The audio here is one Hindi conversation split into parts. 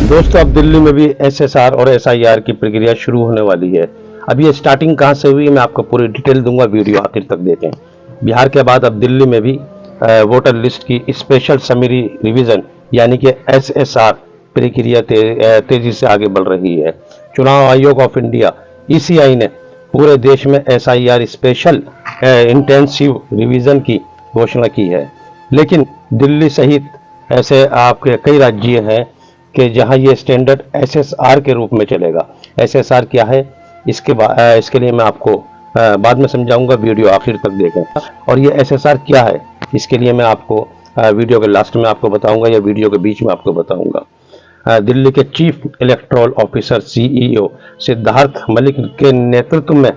दोस्तों, अब दिल्ली में भी एसएसआर और एसआईआर की प्रक्रिया शुरू होने वाली है। अब ये स्टार्टिंग कहाँ से हुई, मैं आपको पूरी डिटेल दूंगा, वीडियो आखिर तक देखें। बिहार के बाद अब दिल्ली में भी वोटर लिस्ट की स्पेशल समरी रिवीजन यानी कि एसएसआर प्रक्रिया तेजी से आगे बढ़ रही है। चुनाव आयोग ऑफ इंडिया ईसीआई ने पूरे देश में एसआईआर स्पेशल इंटेंसिव रिवीजन की घोषणा की है, लेकिन दिल्ली सहित ऐसे आपके कई राज्य हैं कि जहां ये स्टैंडर्ड एसएसआर के रूप में चलेगा। एसएसआर क्या है, इसके लिए मैं आपको बाद में समझाऊंगा, वीडियो आखिर तक देखें। और ये एसएसआर क्या है, इसके लिए मैं आपको वीडियो के लास्ट में आपको बताऊंगा या वीडियो के बीच में आपको बताऊंगा। दिल्ली के chief electoral officer CEO Siddharth Malik के नेतृत्व में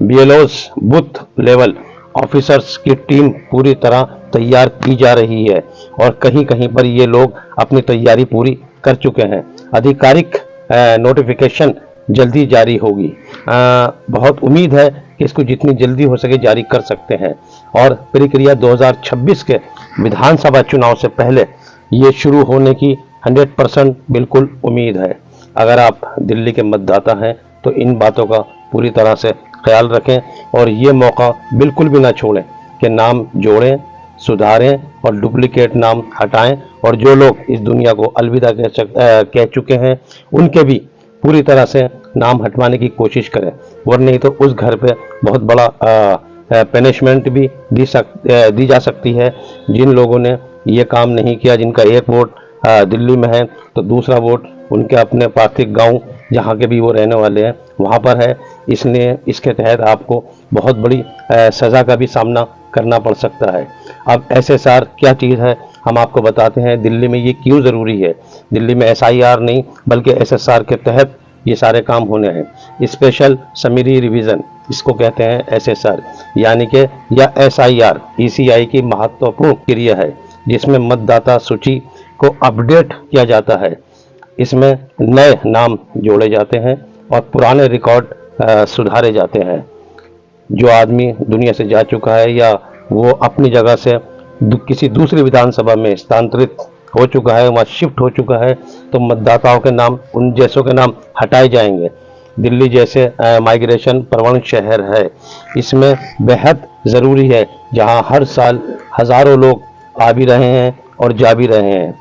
बीएलओज बूथ लेवल ऑफिसर्स की टीम पूरी तरह तैयार की जा रही है और कहीं कहीं पर ये लोग अपनी तैयारी पूरी कर चुके हैं। आधिकारिक नोटिफिकेशन जल्दी जारी होगी। बहुत उम्मीद है कि इसको जितनी जल्दी हो सके जारी कर सकते हैं और प्रक्रिया 2026 के विधानसभा चुनाव से पहले ये शुरू होने की 100% बिल्कुल उम्मीद है। अगर आप दिल्ली के मतदाता हैं तो इन बातों का पूरी तरह से ख्याल रखें और ये मौका बिल्कुल भी ना छोड़ें कि नाम जोड़ें, सुधारें और डुप्लीकेट नाम हटाएं और जो लोग इस दुनिया को अलविदा कह चुके हैं उनके भी पूरी तरह से नाम हटवाने की कोशिश करें, वरना नहीं तो उस घर पे बहुत बड़ा पनिशमेंट भी दी जा सकती है। जिन लोगों ने ये काम नहीं किया, जिनका एक वोट दिल्ली में है तो दूसरा वोट उनके अपने पार्थिव गांव जहाँ के भी वो रहने वाले हैं वहाँ पर है, इसलिए इसके तहत आपको बहुत बड़ी सज़ा का भी सामना करना पड़ सकता है। अब एसएसआर क्या चीज़ है हम आपको बताते हैं, दिल्ली में ये क्यों ज़रूरी है। दिल्ली में एसआईआर नहीं बल्कि एसएसआर के तहत ये सारे काम होने हैं। स्पेशल समरी रिवीजन इसको कहते हैं एसएसआर, यानी कि या एसआईआर ईसीआई की महत्वपूर्ण क्रिया है जिसमें मतदाता सूची को अपडेट किया जाता है। इसमें नए नाम जोड़े जाते हैं और पुराने रिकॉर्ड सुधारे जाते हैं। जो आदमी दुनिया से जा चुका है या वो अपनी जगह से किसी दूसरी विधानसभा में स्थानांतरित हो चुका है, वहाँ शिफ्ट हो चुका है, तो मतदाताओं के नाम, उन जैसों के नाम हटाए जाएंगे। दिल्ली जैसे माइग्रेशन प्रवण शहर है, इसमें बेहद ज़रूरी है जहाँ हर साल हज़ारों लोग आ भी रहे हैं और जा भी रहे हैं।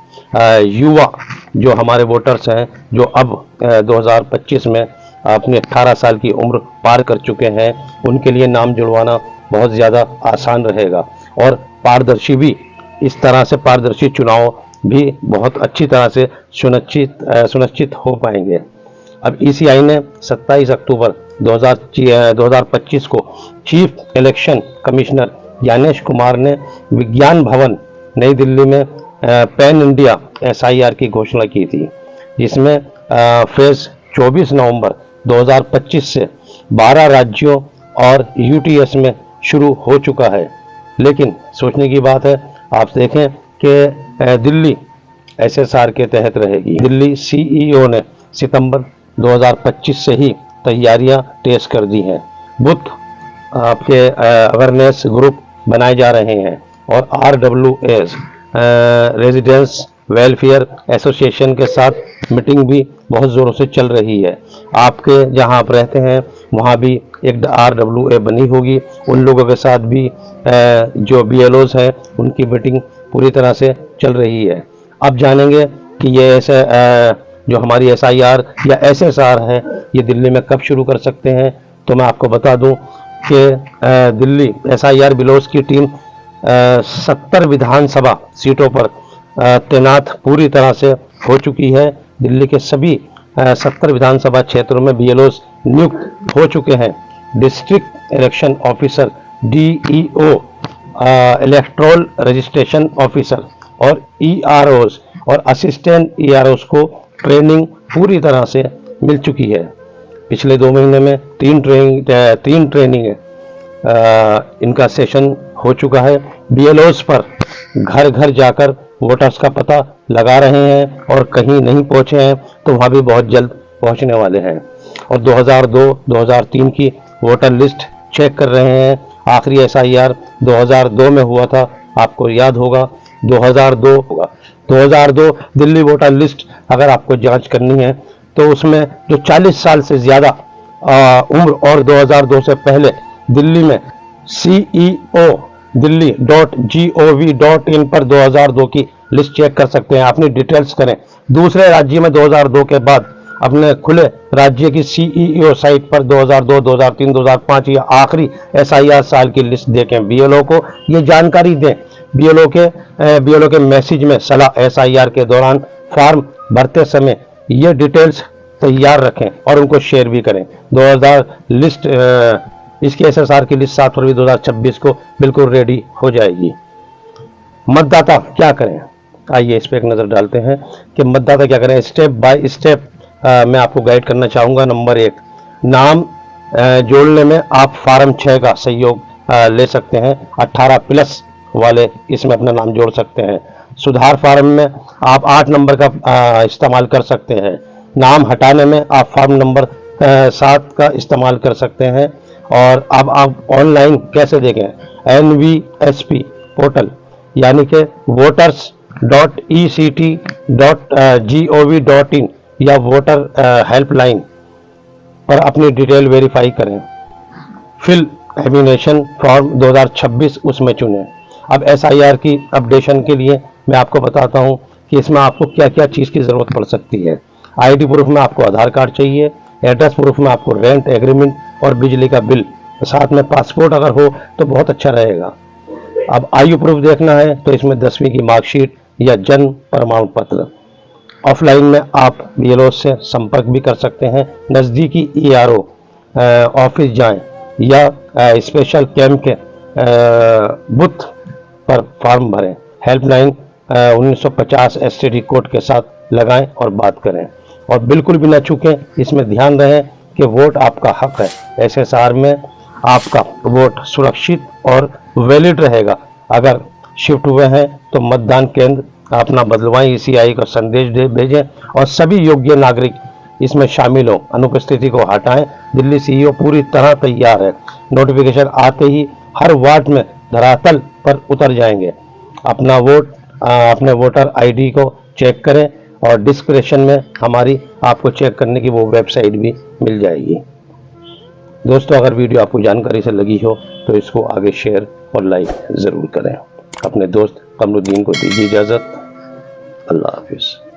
युवा जो हमारे वोटर्स हैं जो अब 2025 में अपनी 18 साल की उम्र पार कर चुके हैं, उनके लिए नाम जुड़वाना बहुत ज़्यादा आसान रहेगा और पारदर्शी भी, इस तरह से पारदर्शी चुनाव भी बहुत अच्छी तरह से सुनिश्चित हो पाएंगे। अब ईसीआई ने 27 अक्टूबर 2025 को chief election commissioner Gyanesh Kumar ने विज्ञान भवन नई दिल्ली में पैन इंडिया एसआईआर की घोषणा की थी, जिसमें फेज 24 नवंबर 2025 से 12 राज्यों और यूटीएस में शुरू हो चुका है। लेकिन सोचने की बात है, आप देखें कि दिल्ली एसएसआर के तहत रहेगी। दिल्ली सीईओ ने सितंबर 2025 से ही तैयारियां तेज कर दी हैं। बूथ आपके अवेयरनेस ग्रुप बनाए जा रहे हैं और RWS रेजिडेंस वेलफेयर एसोसिएशन के साथ मीटिंग भी बहुत ज़ोरों से चल रही है। आपके जहां आप रहते हैं वहां भी एक RWA बनी होगी, उन लोगों के साथ भी जो BLOs हैं उनकी मीटिंग पूरी तरह से चल रही है। अब जानेंगे कि ये ऐसे जो हमारी एसआईआर या एसएसआर है ये दिल्ली में कब शुरू कर सकते हैं। तो मैं आपको बता दूं कि दिल्ली एसआईआर BLOs की टीम 70 विधानसभा सीटों पर तैनात पूरी तरह से हो चुकी है। दिल्ली के सभी 70 विधानसभा क्षेत्रों में BLOs नियुक्त हो चुके हैं। District election officer DEO, electoral registration officer और EROs और असिस्टेंट EROs को ट्रेनिंग पूरी तरह से मिल चुकी है। पिछले 2 महीने में तीन ट्रेनिंग इनका सेशन हो चुका है। BLOs पर घर घर जाकर वोटर्स का पता लगा रहे हैं और कहीं नहीं पहुंचे हैं तो वहाँ भी बहुत जल्द पहुंचने वाले हैं। और 2002-2003 की वोटर लिस्ट चेक कर रहे हैं। आखिरी एसआईआर 2002 में हुआ था, आपको याद होगा 2002 दिल्ली वोटर लिस्ट अगर आपको जांच करनी है तो उसमें जो 40 साल से ज़्यादा उम्र और 2002 से पहले दिल्ली में CEO delhi.gov.in पर 2002 की लिस्ट चेक कर सकते हैं, अपनी डिटेल्स करें। दूसरे राज्य में 2002 के बाद अपने खुले राज्य की CEO साइट पर 2002, 2003, 2005 या आखिरी SIR साल की लिस्ट देखें। BLO को ये जानकारी दें। BLO के मैसेज में सलाह SIR के दौरान फॉर्म भरते समय ये डिटेल्स तैयार रखें और उनको शेयर भी करें। 2000 लिस्ट इसकी SSR की लिस्ट 7 फरवरी 2026 को बिल्कुल रेडी हो जाएगी। मतदाता क्या करें, आइए इस पर एक नज़र डालते हैं कि मतदाता क्या करें। स्टेप बाय स्टेप मैं आपको गाइड करना चाहूँगा। नंबर 1, नाम जोड़ने में आप फार्म 6 का सहयोग ले सकते हैं। 18+ वाले इसमें अपना नाम जोड़ सकते हैं। सुधार फार्म में आप 8 नंबर का इस्तेमाल कर सकते हैं। नाम हटाने में आप फार्म नंबर 7 का इस्तेमाल कर सकते हैं। और अब आप ऑनलाइन कैसे देखें, NVSP पोर्टल यानी कि voters.ect.gov.in या वोटर हेल्पलाइन पर अपनी डिटेल वेरीफाई करें। फिल एमिनेशन फॉर्म 2026 उसमें चुनें। अब SIR की अपडेशन के लिए मैं आपको बताता हूं कि इसमें आपको क्या क्या चीज़ की ज़रूरत पड़ सकती है। ID प्रूफ में आपको आधार कार्ड चाहिए। एड्रेस प्रूफ में आपको रेंट एग्रीमेंट और बिजली का बिल, साथ में पासपोर्ट अगर हो तो बहुत अच्छा रहेगा। अब आयु प्रूफ देखना है तो इसमें 10वीं की मार्कशीट या जन्म प्रमाण पत्र। ऑफलाइन में आप BLO से संपर्क भी कर सकते हैं। नज़दीकी ERO ऑफिस जाएं या स्पेशल कैंप के बूथ पर फॉर्म भरें। हेल्पलाइन 1950 STD कोड के साथ लगाएं और बात करें। और बिल्कुल भी ना चूकें, इसमें ध्यान रहे कि वोट आपका हक है। SSR में आपका वोट सुरक्षित और वैलिड रहेगा। अगर शिफ्ट हुए हैं तो मतदान केंद्र अपना बदलवाएं, ECI का संदेश भेजें और सभी योग्य नागरिक इसमें शामिल हों। अनुपस्थिति को हटाएं। दिल्ली CEO पूरी तरह तैयार है। नोटिफिकेशन आते ही हर वार्ड में धरातल पर उतर जाएंगे। अपने वोटर ID को चेक करें और डिस्क्रिप्शन में हमारी आपको चेक करने की वो वेबसाइट भी मिल जाएगी। दोस्तों, अगर वीडियो आपको जानकारी से लगी हो तो इसको आगे शेयर और लाइक ज़रूर करें। अपने दोस्त कमरुद्दीन को दीजिए इजाज़त। अल्लाह हाफिज़।